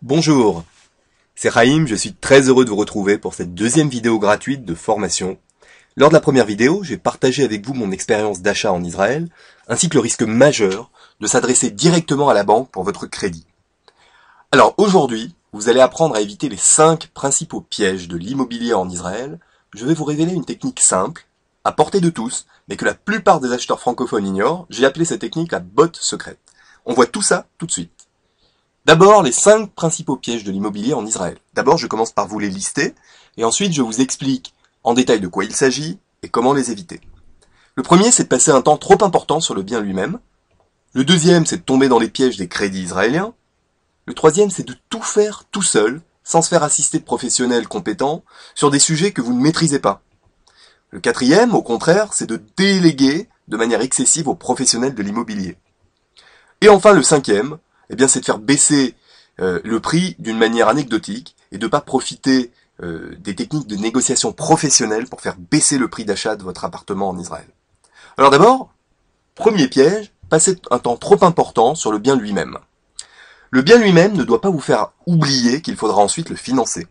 Bonjour, c'est Raïm, je suis très heureux de vous retrouver pour cette deuxième vidéo gratuite de formation. Lors de la première vidéo, j'ai partagé avec vous mon expérience d'achat en Israël, ainsi que le risque majeur de s'adresser directement à la banque pour votre crédit. Alors aujourd'hui, vous allez apprendre à éviter les 5 principaux pièges de l'immobilier en Israël. Je vais vous révéler une technique simple, à portée de tous, mais que la plupart des acheteurs francophones ignorent. J'ai appelé cette technique la botte secrète. On voit tout ça tout de suite. D'abord, les 5 principaux pièges de l'immobilier en Israël. D'abord, je commence par vous les lister, et ensuite je vous explique en détail de quoi il s'agit et comment les éviter. Le premier, c'est de passer un temps trop important sur le bien lui-même. Le deuxième, c'est de tomber dans les pièges des crédits israéliens. Le troisième, c'est de tout faire tout seul, sans se faire assister de professionnels compétents, sur des sujets que vous ne maîtrisez pas. Le quatrième, au contraire, c'est de déléguer de manière excessive aux professionnels de l'immobilier. Et enfin, le cinquième, c'est de faire baisser le prix d'une manière anecdotique et de ne pas profiter des techniques de négociation professionnelles pour faire baisser le prix d'achat de votre appartement en Israël. Alors d'abord, premier piège, passer un temps trop important sur le bien lui-même. Le bien lui-même ne doit pas vous faire oublier qu'il faudra ensuite le financer.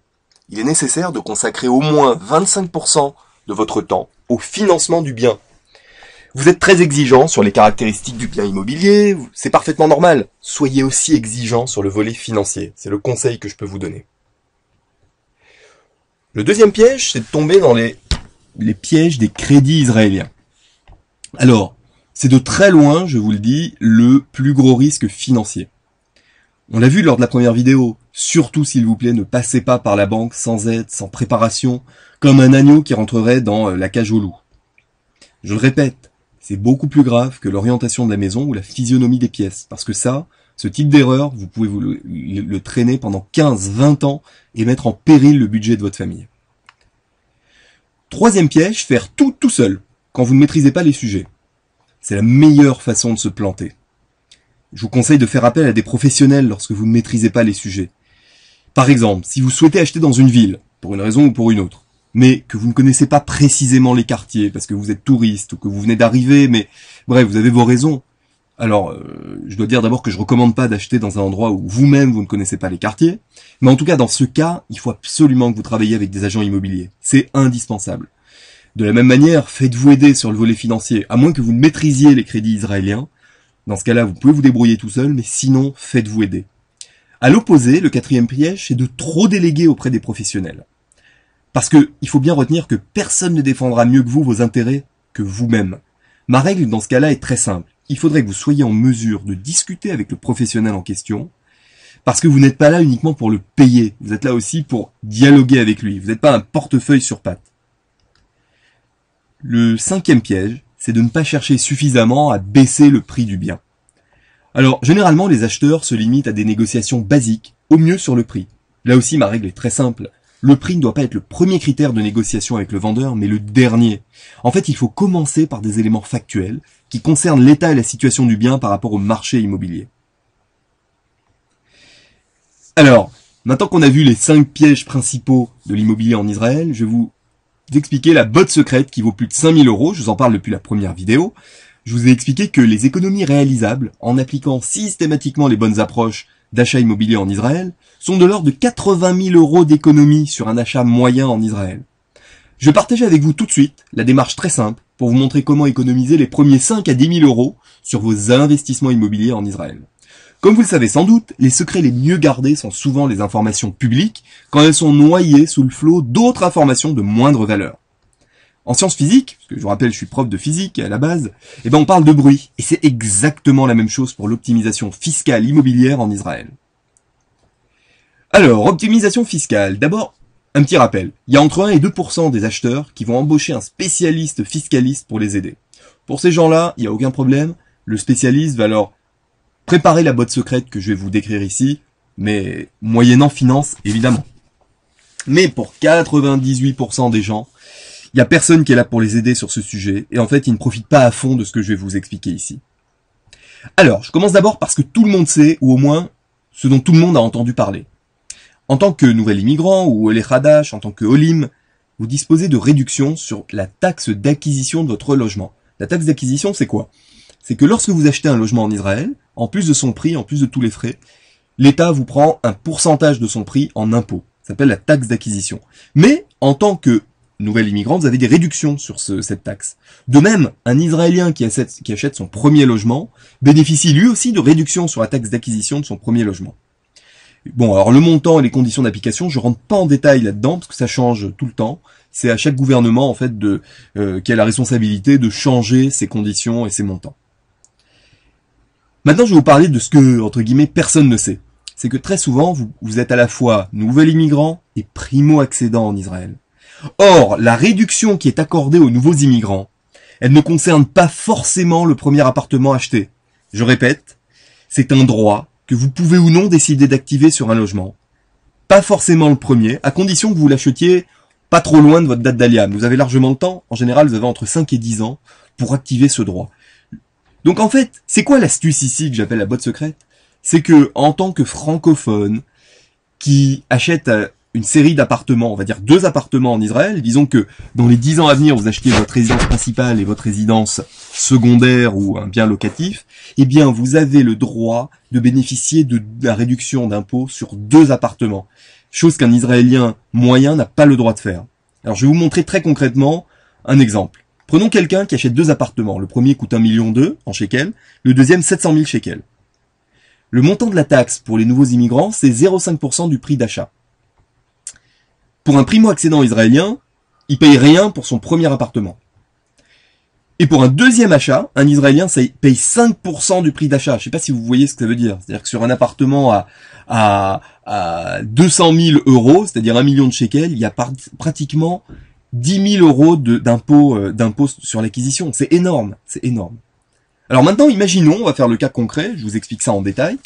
Il est nécessaire de consacrer au moins 25% de votre temps au financement du bien. Vous êtes très exigeant sur les caractéristiques du bien immobilier, c'est parfaitement normal. Soyez aussi exigeant sur le volet financier, c'est le conseil que je peux vous donner. Le deuxième piège, c'est de tomber dans les pièges des crédits israéliens. Alors, c'est de très loin, je vous le dis, le plus gros risque financier. On l'a vu lors de la première vidéo, surtout s'il vous plaît, ne passez pas par la banque sans aide, sans préparation, comme un agneau qui rentrerait dans la cage au loup. Je le répète, c'est beaucoup plus grave que l'orientation de la maison ou la physionomie des pièces. Parce que ça, ce type d'erreur, vous pouvez vous le traîner pendant 15-20 ans et mettre en péril le budget de votre famille. Troisième piège, faire tout seul, quand vous ne maîtrisez pas les sujets. C'est la meilleure façon de se planter. Je vous conseille de faire appel à des professionnels lorsque vous ne maîtrisez pas les sujets. Par exemple, si vous souhaitez acheter dans une ville, pour une raison ou pour une autre, mais que vous ne connaissez pas précisément les quartiers, parce que vous êtes touriste ou que vous venez d'arriver, mais bref, vous avez vos raisons. Alors, je dois dire d'abord que je recommande pas d'acheter dans un endroit où vous-même vous ne connaissez pas les quartiers, mais en tout cas, dans ce cas, il faut absolument que vous travailliez avec des agents immobiliers. C'est indispensable. De la même manière, faites-vous aider sur le volet financier, à moins que vous ne maîtrisiez les crédits israéliens. Dans ce cas-là, vous pouvez vous débrouiller tout seul, mais sinon, faites-vous aider. À l'opposé, le quatrième piège, c'est de trop déléguer auprès des professionnels. Parce que il faut bien retenir que personne ne défendra mieux que vous vos intérêts que vous-même. Ma règle dans ce cas-là est très simple. Il faudrait que vous soyez en mesure de discuter avec le professionnel en question, parce que vous n'êtes pas là uniquement pour le payer. Vous êtes là aussi pour dialoguer avec lui. Vous n'êtes pas un portefeuille sur pattes. Le cinquième piège, c'est de ne pas chercher suffisamment à baisser le prix du bien. Alors, généralement, les acheteurs se limitent à des négociations basiques, au mieux sur le prix. Là aussi, ma règle est très simple. Le prix ne doit pas être le premier critère de négociation avec le vendeur, mais le dernier. En fait, il faut commencer par des éléments factuels qui concernent l'état et la situation du bien par rapport au marché immobilier. Alors, maintenant qu'on a vu les 5 pièges principaux de l'immobilier en Israël, je vais vous expliquer la botte secrète qui vaut plus de 5000 €. Je vous en parle depuis la première vidéo. Je vous ai expliqué que les économies réalisables, en appliquant systématiquement les bonnes approches d'achat immobilier en Israël, sont de l'ordre de 80 000 € d'économie sur un achat moyen en Israël. Je vais partager avec vous tout de suite la démarche très simple pour vous montrer comment économiser les premiers 5 à 10 000 € sur vos investissements immobiliers en Israël. Comme vous le savez sans doute, les secrets les mieux gardés sont souvent les informations publiques quand elles sont noyées sous le flot d'autres informations de moindre valeur. En sciences physiques, parce que je vous rappelle je suis prof de physique à la base, on parle de bruit, et c'est exactement la même chose pour l'optimisation fiscale immobilière en Israël. Alors, optimisation fiscale, d'abord, un petit rappel. Il y a entre 1 et 2% des acheteurs qui vont embaucher un spécialiste fiscaliste pour les aider. Pour ces gens-là, il n'y a aucun problème, le spécialiste va leur préparer la botte secrète que je vais vous décrire ici, mais moyennant finance, évidemment. Mais pour 98% des gens, il n'y a personne qui est là pour les aider sur ce sujet, et en fait, ils ne profitent pas à fond de ce que je vais vous expliquer ici. Alors, je commence d'abord parce que tout le monde sait, ou au moins, ce dont tout le monde a entendu parler. En tant que nouvel immigrant, ou Olé Khadash, en tant que Olim, vous disposez de réductions sur la taxe d'acquisition de votre logement. La taxe d'acquisition, c'est quoi? C'est que lorsque vous achetez un logement en Israël, en plus de son prix, en plus de tous les frais, l'État vous prend un pourcentage de son prix en impôt. Ça s'appelle la taxe d'acquisition. Mais, en tant que nouvel immigrant, vous avez des réductions sur cette taxe. De même, un Israélien qui achète son premier logement bénéficie lui aussi de réductions sur la taxe d'acquisition de son premier logement. Bon, alors le montant et les conditions d'application, je rentre pas en détail là-dedans parce que ça change tout le temps. C'est à chaque gouvernement en fait qui a la responsabilité de changer ses conditions et ses montants. Maintenant, je vais vous parler de ce que, entre guillemets, personne ne sait. C'est que très souvent, vous êtes à la fois nouvel immigrant et primo-accédant en Israël. Or, la réduction qui est accordée aux nouveaux immigrants, elle ne concerne pas forcément le premier appartement acheté. Je répète, c'est un droit que vous pouvez ou non décider d'activer sur un logement. Pas forcément le premier, à condition que vous l'achetiez pas trop loin de votre date d'Aliyah. Vous avez largement le temps. En général, vous avez entre 5 et 10 ans pour activer ce droit. Donc en fait, c'est quoi l'astuce ici que j'appelle la botte secrète? C'est que, en tant que francophone qui achète une série d'appartements, on va dire 2 appartements en Israël, disons que dans les 10 ans à venir, vous achetez votre résidence principale et votre résidence secondaire ou un bien locatif, eh bien vous avez le droit de bénéficier de la réduction d'impôt sur 2 appartements. Chose qu'un Israélien moyen n'a pas le droit de faire. Alors je vais vous montrer très concrètement un exemple. Prenons quelqu'un qui achète 2 appartements. Le premier coûte 1,2 million en shekels, le deuxième 700 000 shekels. Le montant de la taxe pour les nouveaux immigrants, c'est 0,5% du prix d'achat. Pour un primo-accédant israélien, il paye rien pour son premier appartement. Et pour un deuxième achat, un Israélien paye 5% du prix d'achat. Je ne sais pas si vous voyez ce que ça veut dire. C'est-à-dire que sur un appartement à 200 000 euros, c'est-à-dire 1 million de shekels, il y a pratiquement 10 000 euros d'impôt sur l'acquisition. C'est énorme, c'est énorme. Alors maintenant, imaginons, on va faire le cas concret, je vous explique ça en détail.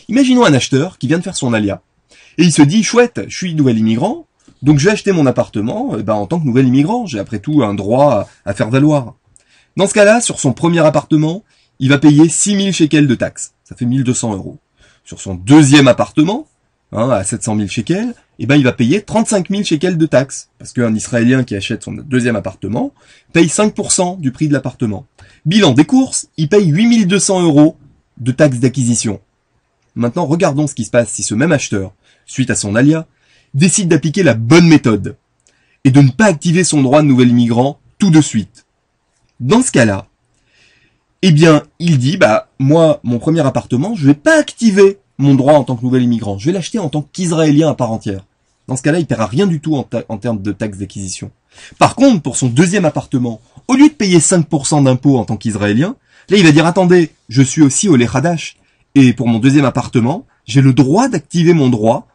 Imaginons un acheteur qui vient de faire son alia. Et il se dit, chouette, je suis nouvel immigrant, donc je vais acheter mon appartement en tant que nouvel immigrant. J'ai après tout un droit à faire valoir. Dans ce cas-là, sur son premier appartement, il va payer 6 000 shekels de taxes. Ça fait 1 200 euros. Sur son deuxième appartement, à 700 000 shekels, il va payer 35 000 shekels de taxes. Parce qu'un Israélien qui achète son deuxième appartement paye 5% du prix de l'appartement. Bilan des courses, il paye 8 200 euros de taxes d'acquisition. Maintenant, regardons ce qui se passe si ce même acheteur, suite à son alia, décide d'appliquer la bonne méthode et de ne pas activer son droit de nouvel immigrant tout de suite. Dans ce cas-là, eh bien, il dit, moi, mon premier appartement, je vais pas activer mon droit en tant que nouvel immigrant. Je vais l'acheter en tant qu'Israélien à part entière. Dans ce cas-là, il paiera rien du tout en termes de taxes d'acquisition. Par contre, pour son deuxième appartement, au lieu de payer 5% d'impôt en tant qu'Israélien, là, il va dire, attendez, je suis aussi au Hadash. Et pour mon deuxième appartement, j'ai le droit d'activer mon droit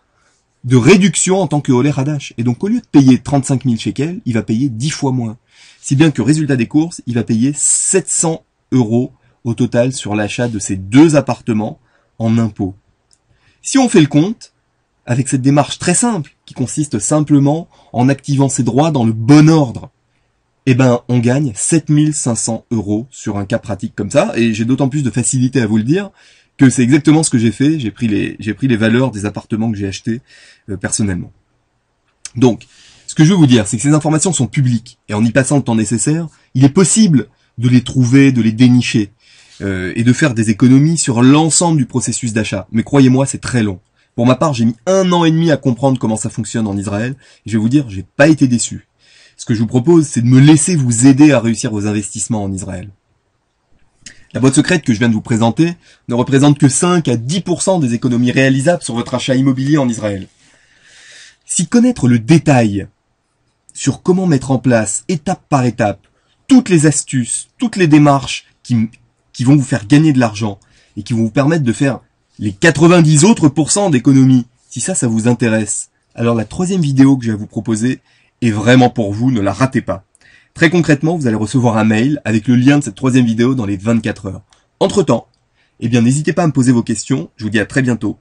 de réduction en tant que Olé Hadash. Et donc, au lieu de payer 35 000 shekels, il va payer 10 fois moins. Si bien que, résultat des courses, il va payer 700 euros au total sur l'achat de ces 2 appartements en impôts. Si on fait le compte, avec cette démarche très simple, qui consiste simplement en activant ses droits dans le bon ordre, on gagne 7 500 euros sur un cas pratique comme ça, et j'ai d'autant plus de facilité à vous le dire, que c'est exactement ce que j'ai fait, j'ai pris les valeurs des appartements que j'ai achetés personnellement. Donc, ce que je veux vous dire, c'est que ces informations sont publiques, et en y passant le temps nécessaire, il est possible de les trouver, de les dénicher, et de faire des économies sur l'ensemble du processus d'achat. Mais croyez-moi, c'est très long. Pour ma part, j'ai mis 1 an et demi à comprendre comment ça fonctionne en Israël, et je vais vous dire, j'ai pas été déçu. Ce que je vous propose, c'est de me laisser vous aider à réussir vos investissements en Israël. La boîte secrète que je viens de vous présenter ne représente que 5 à 10% des économies réalisables sur votre achat immobilier en Israël. Si connaître le détail sur comment mettre en place, étape par étape, toutes les astuces, toutes les démarches qui vont vous faire gagner de l'argent et qui vont vous permettre de faire les 90 autres % d'économies, si ça vous intéresse, alors la 3e vidéo que je vais vous proposer est vraiment pour vous, ne la ratez pas. Très concrètement, vous allez recevoir un mail avec le lien de cette 3e vidéo dans les 24 heures. Entre-temps, n'hésitez pas à me poser vos questions, je vous dis à très bientôt.